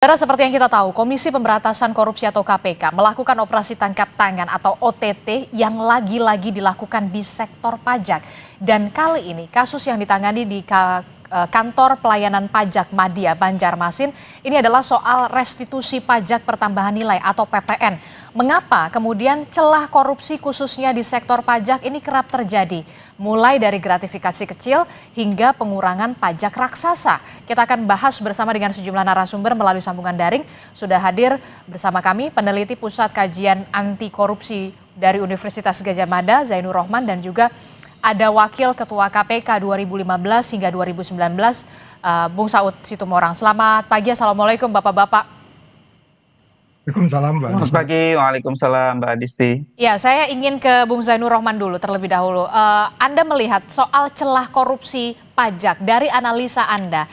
Saudara, seperti yang kita tahu, Komisi Pemberantasan Korupsi atau KPK melakukan operasi tangkap tangan atau OTT yang lagi-lagi dilakukan di sektor pajak. Dan kali ini kasus yang ditangani di Kantor Pelayanan Pajak Madya Banjarmasin ini adalah soal restitusi pajak pertambahan nilai atau PPN. Mengapa kemudian celah korupsi khususnya di sektor pajak ini kerap terjadi? Mulai dari gratifikasi kecil hingga pengurangan pajak raksasa. Kita akan bahas bersama dengan sejumlah narasumber melalui sambungan daring. Sudah hadir bersama kami peneliti Pusat Kajian Anti Korupsi dari Universitas Gadjah Mada, Zainur Rohman, dan juga ada Wakil Ketua KPK 2015 hingga 2019, Bung Saud Situmorang. Selamat pagi, Assalamualaikum Bapak-Bapak. Waalaikumsalam, Mbak Selamat Adisti. pagi, Waalaikumsalam Mbak Adisti. Ya, saya ingin ke Bung Zainur Rohman dulu terlebih dahulu. Anda melihat soal celah korupsi pajak dari analisa Anda,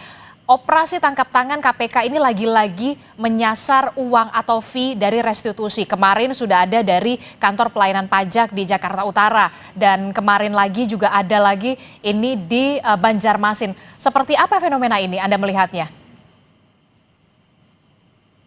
operasi tangkap tangan KPK ini lagi-lagi menyasar uang atau fee dari restitusi. Kemarin sudah ada dari Kantor Pelayanan Pajak di Jakarta Utara dan kemarin lagi juga ada lagi ini di Banjarmasin. Seperti apa fenomena ini Anda melihatnya?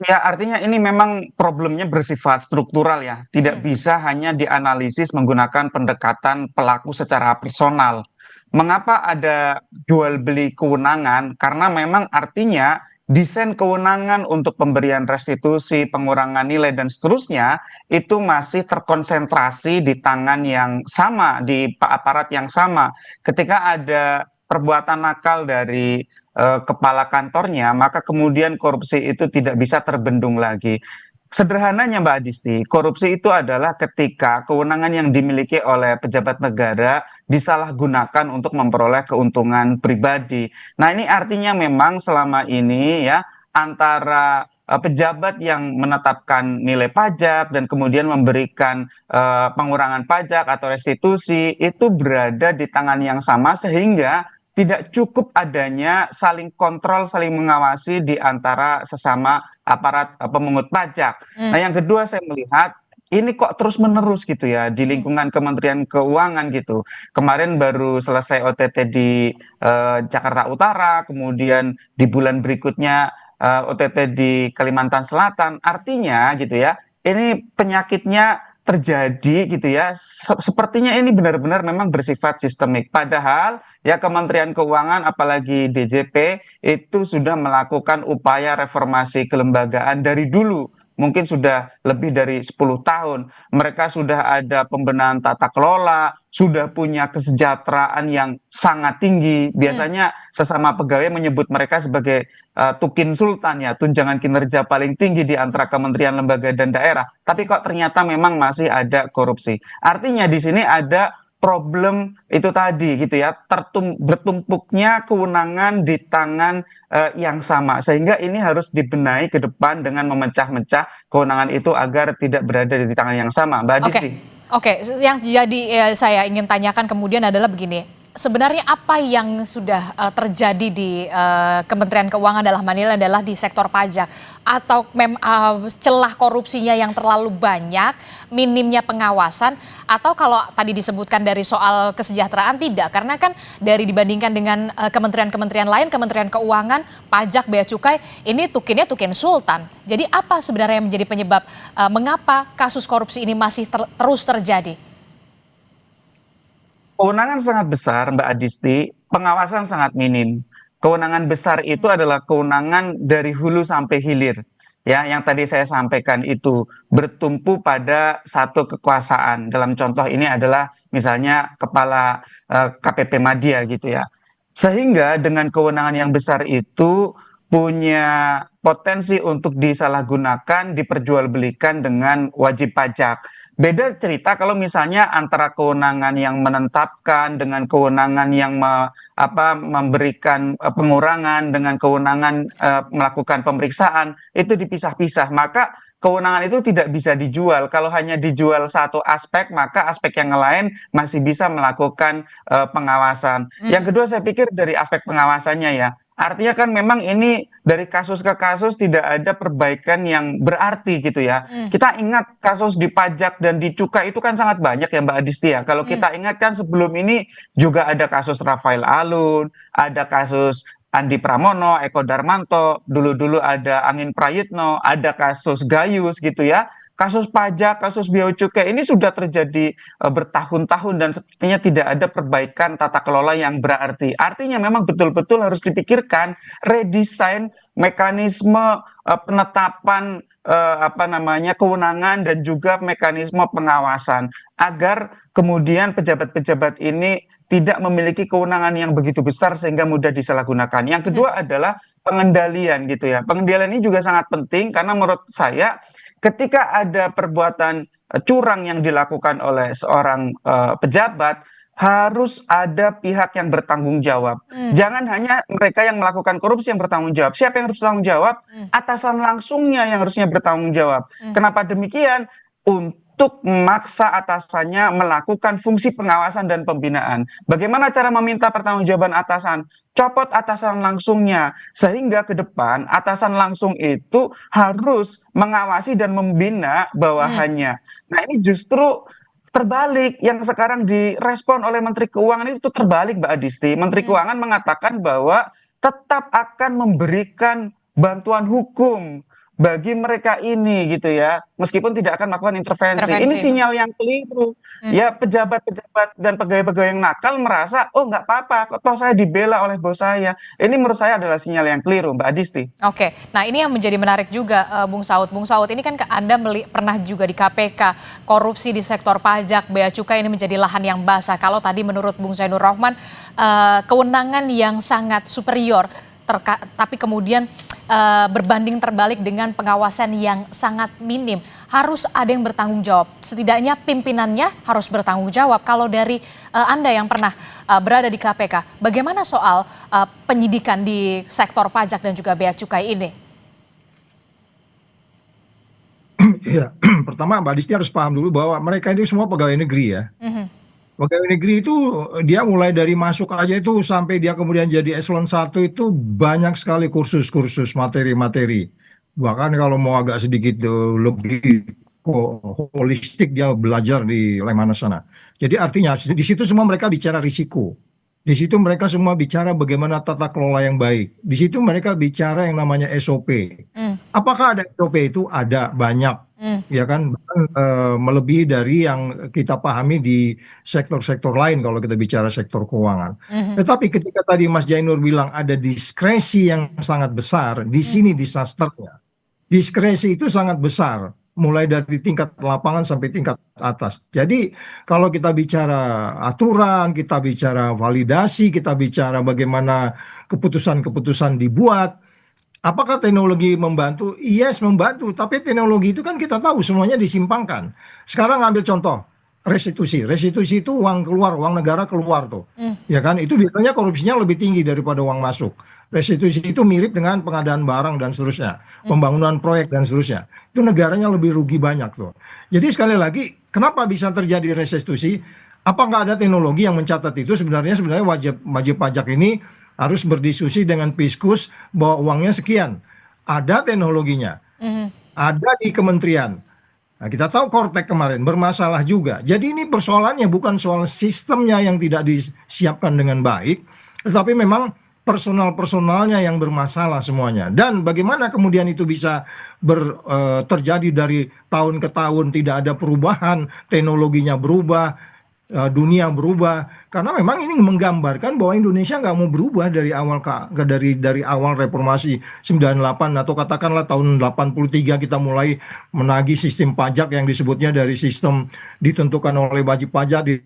Ya, artinya ini memang problemnya bersifat struktural ya. Tidak bisa hanya dianalisis menggunakan pendekatan pelaku secara personal. Mengapa ada jual beli kewenangan? Karena memang artinya desain kewenangan untuk pemberian restitusi, pengurangan nilai dan seterusnya itu masih terkonsentrasi di tangan yang sama, di aparat yang sama. Ketika ada perbuatan nakal dari kepala kantornya, maka kemudian korupsi itu tidak bisa terbendung lagi. Sederhananya Mbak Adisti, korupsi itu adalah ketika kewenangan yang dimiliki oleh pejabat negara disalahgunakan untuk memperoleh keuntungan pribadi. Nah, ini artinya memang selama ini ya antara pejabat yang menetapkan nilai pajak dan kemudian memberikan pengurangan pajak atau restitusi itu berada di tangan yang sama sehingga tidak cukup adanya saling kontrol, saling mengawasi di antara sesama aparat pemungut pajak. Nah, yang kedua saya melihat ini kok terus-menerus gitu ya di lingkungan Kementerian Keuangan gitu. Kemarin baru selesai OTT di Jakarta Utara, kemudian di bulan berikutnya OTT di Kalimantan Selatan. Artinya gitu ya, ini penyakitnya terjadi gitu ya. Sepertinya ini benar-benar memang bersifat sistemik. Padahal ya Kementerian Keuangan apalagi DJP itu sudah melakukan upaya reformasi kelembagaan dari dulu. Mungkin sudah lebih dari 10 tahun. Mereka sudah ada pembenahan tata kelola, sudah punya kesejahteraan yang sangat tinggi. Biasanya sesama pegawai menyebut mereka sebagai tukin sultan ya, tunjangan kinerja paling tinggi di antara kementerian, lembaga dan daerah. Tapi kok ternyata memang masih ada korupsi. Artinya di sini ada problem itu tadi gitu ya, bertumpuknya kewenangan di tangan yang sama, sehingga ini harus dibenahi ke depan dengan memecah-mecah kewenangan itu agar tidak berada di tangan yang sama, Mbak Adisti. Oke, yang jadi saya ingin tanyakan kemudian adalah begini. Sebenarnya apa yang sudah terjadi di Kementerian Keuangan dalam hal ini adalah di sektor pajak atau celah korupsinya yang terlalu banyak, minimnya pengawasan, atau kalau tadi disebutkan dari soal kesejahteraan tidak, karena kan dari dibandingkan dengan kementerian-kementerian lain, Kementerian Keuangan, pajak, bea cukai, ini tukinnya tukin sultan. Jadi apa sebenarnya yang menjadi penyebab mengapa kasus korupsi ini masih terus terjadi? Kewenangan sangat besar, Mbak Adisti, pengawasan sangat minim. Kewenangan besar itu adalah kewenangan dari hulu sampai hilir. Ya, yang tadi saya sampaikan itu bertumpu pada satu kekuasaan. Dalam contoh ini adalah misalnya kepala KPP Madya gitu ya. Sehingga dengan kewenangan yang besar itu punya potensi untuk disalahgunakan, diperjualbelikan dengan wajib pajak. Beda cerita kalau misalnya antara kewenangan yang menetapkan dengan kewenangan yang memberikan pengurangan dengan kewenangan melakukan pemeriksaan itu dipisah-pisah. Maka kewenangan itu tidak bisa dijual. Kalau hanya dijual satu aspek, maka aspek yang lain masih bisa melakukan pengawasan. Yang kedua saya pikir dari aspek pengawasannya ya. Artinya kan memang ini dari kasus ke kasus tidak ada perbaikan yang berarti gitu ya. Kita ingat kasus di pajak dan di cukai itu kan sangat banyak ya Mbak Adisti ya. Kalau kita ingat kan sebelum ini juga ada kasus Rafael Alun, ada kasus Andi Pramono, Eko Darmanto, dulu-dulu ada Angin Prayitno, ada kasus Gayus gitu ya. Kasus pajak, kasus bea cukai ini sudah terjadi bertahun-tahun dan sepertinya tidak ada perbaikan tata kelola yang berarti. Artinya memang betul-betul harus dipikirkan redesain mekanisme penetapan kewenangan dan juga mekanisme pengawasan agar kemudian pejabat-pejabat ini tidak memiliki kewenangan yang begitu besar sehingga mudah disalahgunakan. Yang kedua adalah pengendalian gitu ya. Pengendalian ini juga sangat penting karena menurut saya ketika ada perbuatan curang yang dilakukan oleh seorang pejabat, harus ada pihak yang bertanggung jawab. Jangan hanya mereka yang melakukan korupsi yang bertanggung jawab. Siapa yang harus bertanggung jawab? Atasan langsungnya yang harusnya bertanggung jawab. Kenapa demikian? Untuk memaksa atasannya melakukan fungsi pengawasan dan pembinaan. Bagaimana cara meminta pertanggungjawaban atasan? Copot atasan langsungnya. Sehingga ke depan atasan langsung itu harus mengawasi dan membina bawahannya. Nah ini justru terbalik yang sekarang direspon oleh Menteri Keuangan itu terbalik Mbak Adisti. Menteri Keuangan mengatakan bahwa tetap akan memberikan bantuan hukum bagi mereka ini gitu ya, meskipun tidak akan melakukan intervensi. Ini sinyal yang keliru. Ya pejabat-pejabat dan pegawai-pegawai yang nakal merasa, oh nggak apa-apa, toh saya dibela oleh bos saya. Ini menurut saya adalah sinyal yang keliru, Mbak Adisti. Oke, nah ini yang menjadi menarik juga, Bung Saud. Bung Saud, ini kan Anda pernah juga di KPK, korupsi di sektor pajak, bea cukai ini menjadi lahan yang basah. Kalau tadi menurut Bung Zainur Rohman, kewenangan yang sangat superior, tapi kemudian berbanding terbalik dengan pengawasan yang sangat minim. Harus ada yang bertanggung jawab. Setidaknya pimpinannya harus bertanggung jawab. Kalau dari Anda yang pernah berada di KPK, bagaimana soal penyidikan di sektor pajak dan juga bea cukai ini? Ya, pertama Mbak Disti harus paham dulu bahwa mereka ini semua pegawai negeri ya. Pegawai negeri itu dia mulai dari masuk aja itu sampai dia kemudian jadi eselon 1 itu banyak sekali kursus-kursus materi-materi. Bahkan kalau mau agak sedikit lebih holistik dia belajar di Lemhanas sana. Jadi artinya di situ semua mereka bicara risiko. Di situ mereka semua bicara bagaimana tata kelola yang baik. Di situ mereka bicara yang namanya SOP. Apakah ada SOP itu? Ada, banyak. Ya kan, melebihi dari yang kita pahami di sektor-sektor lain kalau kita bicara sektor keuangan. Tetapi ketika tadi Mas Jainur bilang ada diskresi yang sangat besar, di sini disasternya. Diskresi itu sangat besar, mulai dari tingkat lapangan sampai tingkat atas. Jadi kalau kita bicara aturan, kita bicara validasi, kita bicara bagaimana keputusan-keputusan dibuat, apakah teknologi membantu? Yes, membantu. Tapi teknologi itu kan kita tahu semuanya disimpangkan. Sekarang ambil contoh restitusi. Restitusi itu uang keluar, uang negara keluar tuh. Ya kan? Itu biasanya korupsinya lebih tinggi daripada uang masuk. Restitusi itu mirip dengan pengadaan barang dan seterusnya, pembangunan proyek dan seterusnya. Itu negaranya lebih rugi banyak tuh. Jadi sekali lagi, kenapa bisa terjadi restitusi? Apa nggak ada teknologi yang mencatat itu? Sebenarnya wajib pajak ini harus berdiskusi dengan Fiskus bahwa uangnya sekian. Ada teknologinya, ada di kementerian. Nah, kita tahu Kortek kemarin bermasalah juga. Jadi ini persoalannya bukan soal sistemnya yang tidak disiapkan dengan baik, tetapi memang personalnya yang bermasalah semuanya. Dan bagaimana kemudian itu bisa terjadi dari tahun ke tahun, tidak ada perubahan, teknologinya berubah, dunia berubah, karena memang ini menggambarkan bahwa Indonesia nggak mau berubah dari awal dari awal reformasi 98 atau katakanlah tahun 83 kita mulai menagih sistem pajak yang disebutnya dari sistem ditentukan oleh wajib pajak di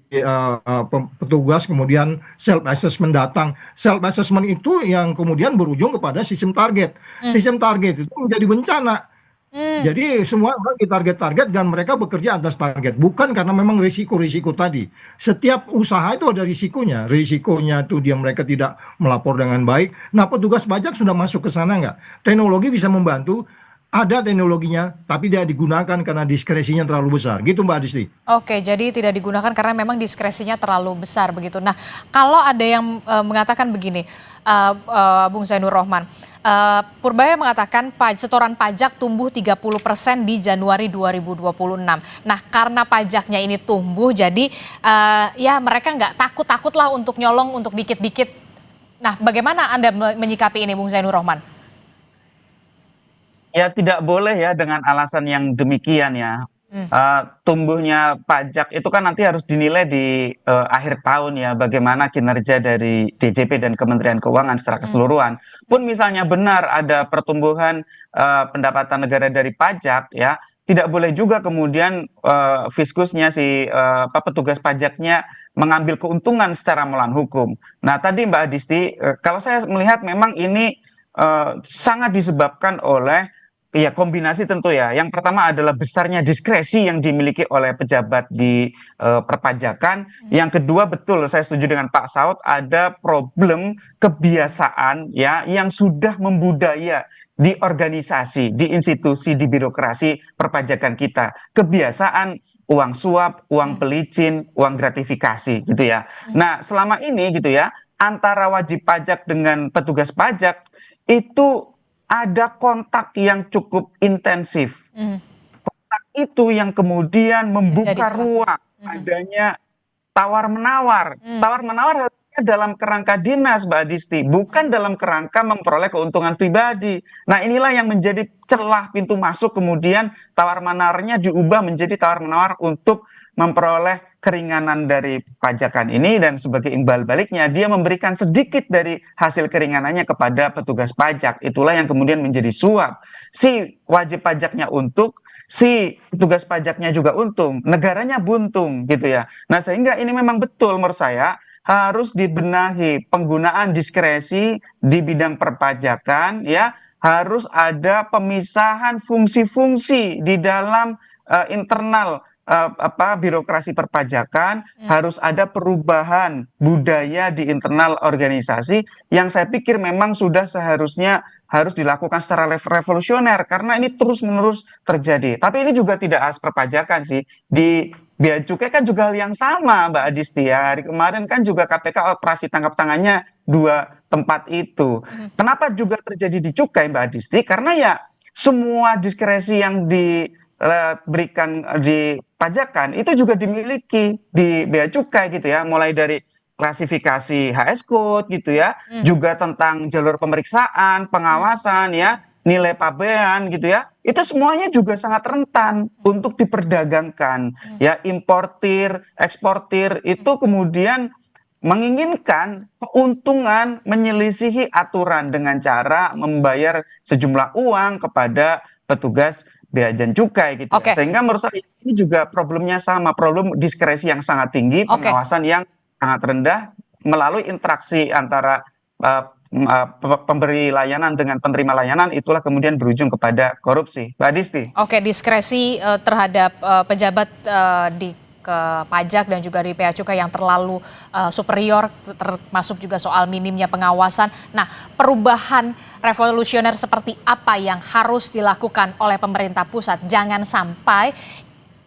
petugas, kemudian self assessment datang. Self assessment itu yang kemudian berujung kepada sistem target. Sistem target itu menjadi bencana. Jadi semua orang ditarget-target dan mereka bekerja atas target. Bukan karena memang risiko-risiko tadi. Setiap usaha itu ada risikonya. Risikonya itu mereka tidak melapor dengan baik. Nah petugas pajak sudah masuk ke sana nggak? Teknologi bisa membantu. Ada teknologinya, tapi tidak digunakan karena diskresinya terlalu besar. Gitu Mbak Adisti. Oke, jadi tidak digunakan karena memang diskresinya terlalu besar begitu. Nah, kalau ada yang mengatakan begini, Bung Zainur Rohman, Purbaya mengatakan setoran pajak tumbuh 30% di Januari 2026. Nah, karena pajaknya ini tumbuh, jadi ya mereka nggak takut-takut lah untuk nyolong untuk dikit-dikit Nah, bagaimana Anda menyikapi ini, Bung Zainur Rohman? Ya tidak boleh ya dengan alasan yang demikian ya. Hmm. Tumbuhnya pajak itu kan nanti harus dinilai di akhir tahun ya, bagaimana kinerja dari DJP dan Kementerian Keuangan secara keseluruhan. Pun misalnya benar ada pertumbuhan pendapatan negara dari pajak ya, tidak boleh juga kemudian fiskusnya petugas pajaknya mengambil keuntungan secara melawan hukum. Nah tadi Mbak Adisti, kalau saya melihat memang ini sangat disebabkan oleh ya kombinasi tentu ya. Yang pertama adalah besarnya diskresi yang dimiliki oleh pejabat di perpajakan. Yang kedua betul saya setuju dengan Pak Saud, ada problem kebiasaan ya yang sudah membudaya di organisasi, di institusi, di birokrasi perpajakan kita. Kebiasaan uang suap, uang pelicin, uang gratifikasi gitu ya. Nah, selama ini gitu ya, antara wajib pajak dengan petugas pajak itu ada kontak yang cukup intensif. Kontak itu yang kemudian membuka ruang adanya tawar-menawar. Tawar-menawar harusnya dalam kerangka dinas, Mbak Adisti, bukan dalam kerangka memperoleh keuntungan pribadi. Nah, inilah yang menjadi celah pintu masuk, kemudian tawar-menawarnya diubah menjadi tawar-menawar untuk memperoleh keringanan dari pajakan ini, dan sebagai imbal baliknya dia memberikan sedikit dari hasil keringanannya kepada petugas pajak. Itulah yang kemudian menjadi suap. Si wajib pajaknya untuk, si petugas pajaknya juga untung, negaranya buntung gitu ya. Nah, sehingga ini memang betul menurut saya harus dibenahi penggunaan diskresi di bidang perpajakan ya, harus ada pemisahan fungsi-fungsi di dalam internal birokrasi perpajakan, harus ada perubahan budaya di internal organisasi yang saya pikir memang sudah seharusnya harus dilakukan secara revolusioner, karena ini terus-menerus terjadi. Tapi ini juga tidak khas perpajakan sih. Di Bea Cukai kan juga hal yang sama, Mbak Adisti ya. Hari kemarin kan juga KPK operasi tangkap tangannya 2 tempat itu. Kenapa juga terjadi di Cukai, Mbak Adisti? Karena ya semua diskresi yang diberikan di pajakan itu juga dimiliki di Bea Cukai gitu ya, mulai dari klasifikasi HS Code gitu ya, juga tentang jalur pemeriksaan, pengawasan ya, nilai pabean gitu ya, itu semuanya juga sangat rentan untuk diperdagangkan ya. Importir, eksportir itu kemudian menginginkan keuntungan menyelisihi aturan dengan cara membayar sejumlah uang kepada petugas bea dan cukai gitu ya. Sehingga menurut saya ini juga problemnya sama, problem diskresi yang sangat tinggi, pengawasan yang sangat rendah, melalui interaksi antara pemberi layanan dengan penerima layanan, itulah kemudian berujung kepada korupsi. Mbak Adisti. Oke, diskresi terhadap pejabat di pajak dan juga di Bea Cukai yang terlalu superior, termasuk juga soal minimnya pengawasan. Nah, perubahan revolusioner seperti apa yang harus dilakukan oleh pemerintah pusat? Jangan sampai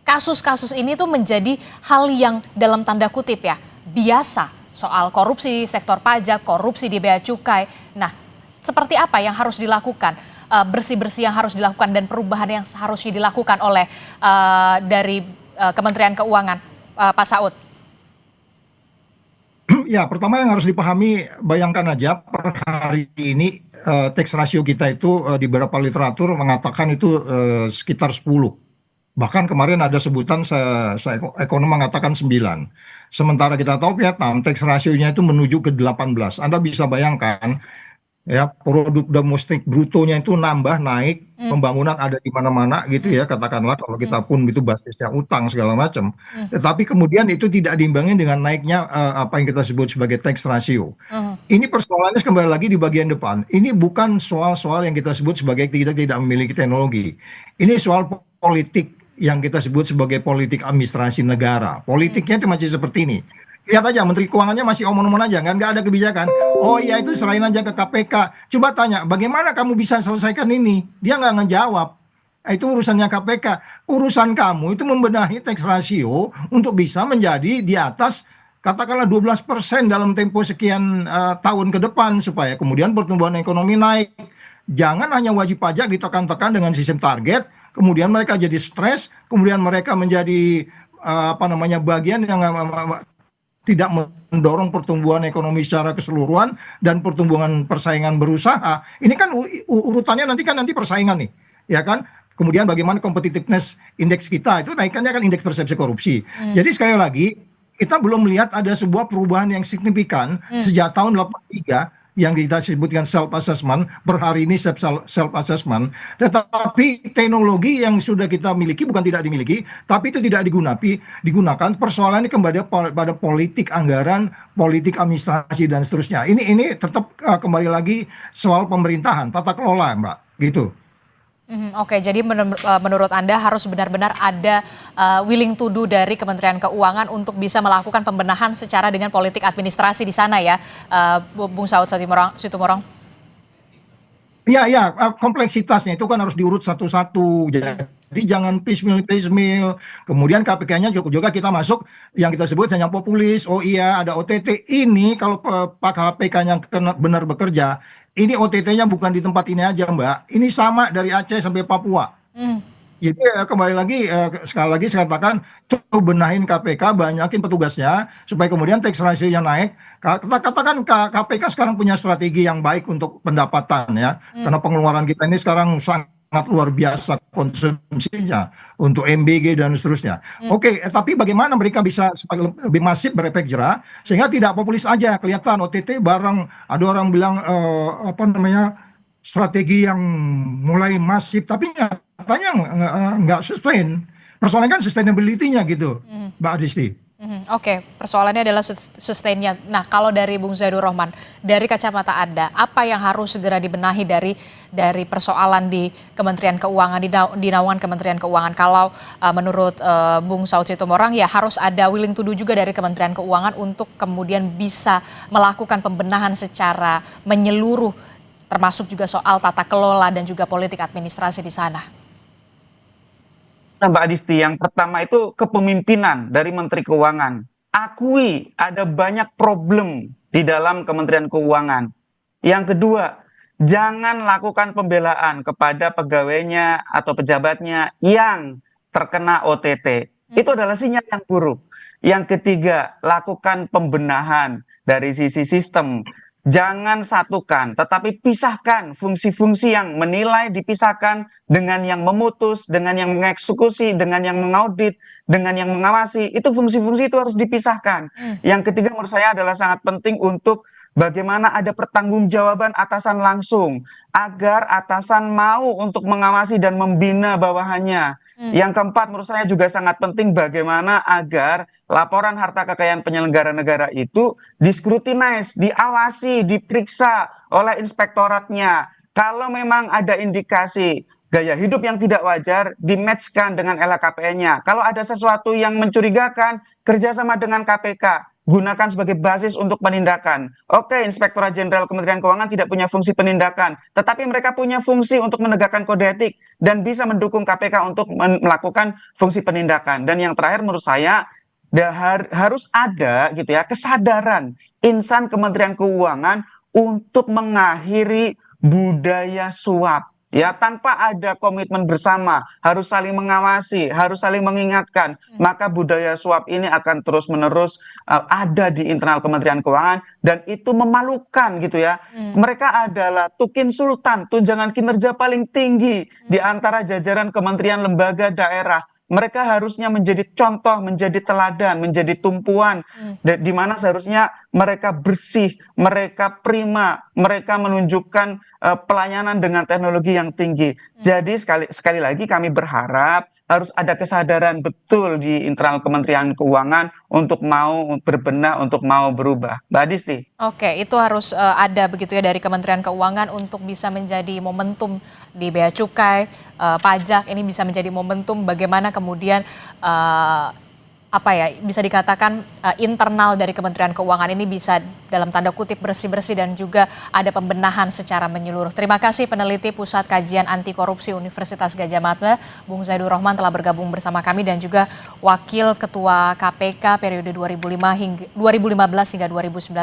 kasus-kasus ini tuh menjadi hal yang dalam tanda kutip ya, biasa, soal korupsi di sektor pajak, korupsi di Bea Cukai. Nah, seperti apa yang harus dilakukan? Bersih-bersih yang harus dilakukan dan perubahan yang harusnya dilakukan oleh dari Kementerian Keuangan, Pak Saud? Ya, pertama yang harus dipahami, bayangkan aja per hari ini tax ratio kita itu di beberapa literatur mengatakan itu sekitar 10. Bahkan kemarin ada sebutan ekonom mengatakan 9. Sementara kita tahu Vietnam tax ratio-nya itu menuju ke 18. Anda bisa bayangkan ya, produk domestik brutonya itu nambah, naik, pembangunan ada di mana-mana gitu ya, katakanlah kalau kita pun itu basisnya utang segala macam. Tetapi kemudian itu tidak diimbangi dengan naiknya apa yang kita sebut sebagai tax ratio. Ini persoalannya kembali lagi di bagian depan. Ini bukan soal-soal yang kita sebut sebagai kita tidak memiliki teknologi. Ini soal politik yang kita sebut sebagai politik administrasi negara. Politiknya itu masih seperti ini. Lihat aja, Menteri Keuangannya masih omong-omong aja, nggak ada kebijakan. Oh iya, itu serahin aja ke KPK. Coba tanya, bagaimana kamu bisa selesaikan ini? Dia nggak ngejawab. Itu urusannya KPK. Urusan kamu itu membenahi tax ratio untuk bisa menjadi di atas, katakanlah 12% dalam tempo sekian tahun ke depan, supaya kemudian pertumbuhan ekonomi naik. Jangan hanya wajib pajak ditekan-tekan dengan sistem target, kemudian mereka jadi stres, kemudian mereka menjadi bagian yang tidak mendorong pertumbuhan ekonomi secara keseluruhan dan pertumbuhan persaingan berusaha. Ini kan urutannya nanti persaingan nih, ya kan? Kemudian bagaimana competitiveness indeks kita itu naikannya kan indeks persepsi korupsi. Jadi sekali lagi kita belum melihat ada sebuah perubahan yang signifikan sejak tahun 83 yang kita sebutkan self assessment, per hari ini self assessment, tetapi teknologi yang sudah kita miliki bukan tidak dimiliki, tapi itu tidak digunakan. Persoalannya kembali pada politik anggaran, politik administrasi dan seterusnya. Ini tetap kembali lagi soal pemerintahan, tata kelola, Mbak, gitu. Oke, jadi menurut Anda harus benar-benar ada willing to do dari Kementerian Keuangan untuk bisa melakukan pembenahan secara dengan politik administrasi di sana ya, Bung Saud Situmorang? Ya, kompleksitasnya itu kan harus diurut satu-satu. Jadi jangan piecemeal. Kemudian KPK-nya juga kita masuk yang kita sebut hanya populis. Oh iya, ada OTT. Ini kalau Pak KPK-nya benar bekerja, ini OTT-nya bukan di tempat ini aja, Mbak. Ini sama dari Aceh sampai Papua. Jadi kembali lagi, sekali lagi saya katakan, tuh benahin KPK, banyakin petugasnya, supaya kemudian tax ratio-nya naik. Katakan KPK sekarang punya strategi yang baik untuk pendapatan ya, karena pengeluaran kita ini sekarang sangat luar biasa konsumsinya untuk MBG dan seterusnya. Oke, tapi bagaimana mereka bisa lebih masif berefek jerah sehingga tidak populis aja kelihatan OTT barang ada orang bilang strategi yang mulai masif tapi nyatanya nggak sustain. Persoalannya kan sustainability-nya gitu, Mbak Adisti. Oke, persoalannya adalah sustainnya. Nah, kalau dari Bung Zaidur Rohman, dari kacamata Anda, apa yang harus segera dibenahi dari persoalan di Kementerian Keuangan, di naungan Kementerian Keuangan? Kalau menurut Bung Saud Situmorang, ya harus ada willing to do juga dari Kementerian Keuangan untuk kemudian bisa melakukan pembenahan secara menyeluruh, termasuk juga soal tata kelola dan juga politik administrasi di sana. Nah, Mbak Adisti, yang pertama itu kepemimpinan dari Menteri Keuangan. Akui ada banyak problem di dalam Kementerian Keuangan. Yang kedua, jangan lakukan pembelaan kepada pegawainya atau pejabatnya yang terkena OTT. Itu adalah sinyal yang buruk. Yang ketiga, lakukan pembenahan dari sisi sistem. Jangan satukan, tetapi pisahkan fungsi-fungsi yang menilai dipisahkan dengan yang memutus, dengan yang mengeksekusi, dengan yang mengaudit, dengan yang mengawasi. Itu fungsi-fungsi itu harus dipisahkan. Yang ketiga menurut saya adalah sangat penting untuk bagaimana ada pertanggungjawaban atasan langsung agar atasan mau untuk mengawasi dan membina bawahannya. Yang keempat menurut saya juga sangat penting bagaimana agar laporan harta kekayaan penyelenggara negara itu discrutinize, diawasi, diperiksa oleh inspektoratnya. Kalau memang ada indikasi gaya hidup yang tidak wajar, dimatchkan dengan LHKPN-nya. Kalau ada sesuatu yang mencurigakan, kerjasama dengan KPK. Gunakan sebagai basis untuk penindakan. Oke, Inspektorat Jenderal Kementerian Keuangan tidak punya fungsi penindakan, tetapi mereka punya fungsi untuk menegakkan kode etik dan bisa mendukung KPK untuk melakukan fungsi penindakan. Dan yang terakhir menurut saya harus ada gitu ya kesadaran insan Kementerian Keuangan untuk mengakhiri budaya suap. Ya, tanpa ada komitmen bersama, harus saling mengawasi, harus saling mengingatkan, maka budaya suap ini akan terus-menerus ada di internal Kementerian Keuangan dan itu memalukan gitu ya. Mereka adalah tukin sultan, tunjangan kinerja paling tinggi di antara jajaran kementerian, lembaga, daerah. Mereka harusnya menjadi contoh, menjadi teladan, menjadi tumpuan, di mana seharusnya mereka bersih, mereka prima, mereka menunjukkan pelayanan dengan teknologi yang tinggi. Jadi sekali lagi kami berharap harus ada kesadaran betul di internal Kementerian Keuangan untuk mau berbenah, untuk mau berubah. Mbak Adisti. Oke, itu harus ada begitu ya dari Kementerian Keuangan untuk bisa menjadi momentum di Bea Cukai, pajak ini bisa menjadi momentum bagaimana kemudian bisa dikatakan internal dari Kementerian Keuangan ini bisa dalam tanda kutip bersih-bersih dan juga ada pembenahan secara menyeluruh. Terima kasih peneliti Pusat Kajian Anti Korupsi Universitas Gadjah Mada, Bung Zaidur Rohman telah bergabung bersama kami dan juga Wakil Ketua KPK periode 2015 hingga 2019,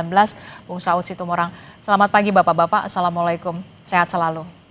Bung Saud Situmorang. Selamat pagi Bapak-Bapak, Assalamualaikum, sehat selalu.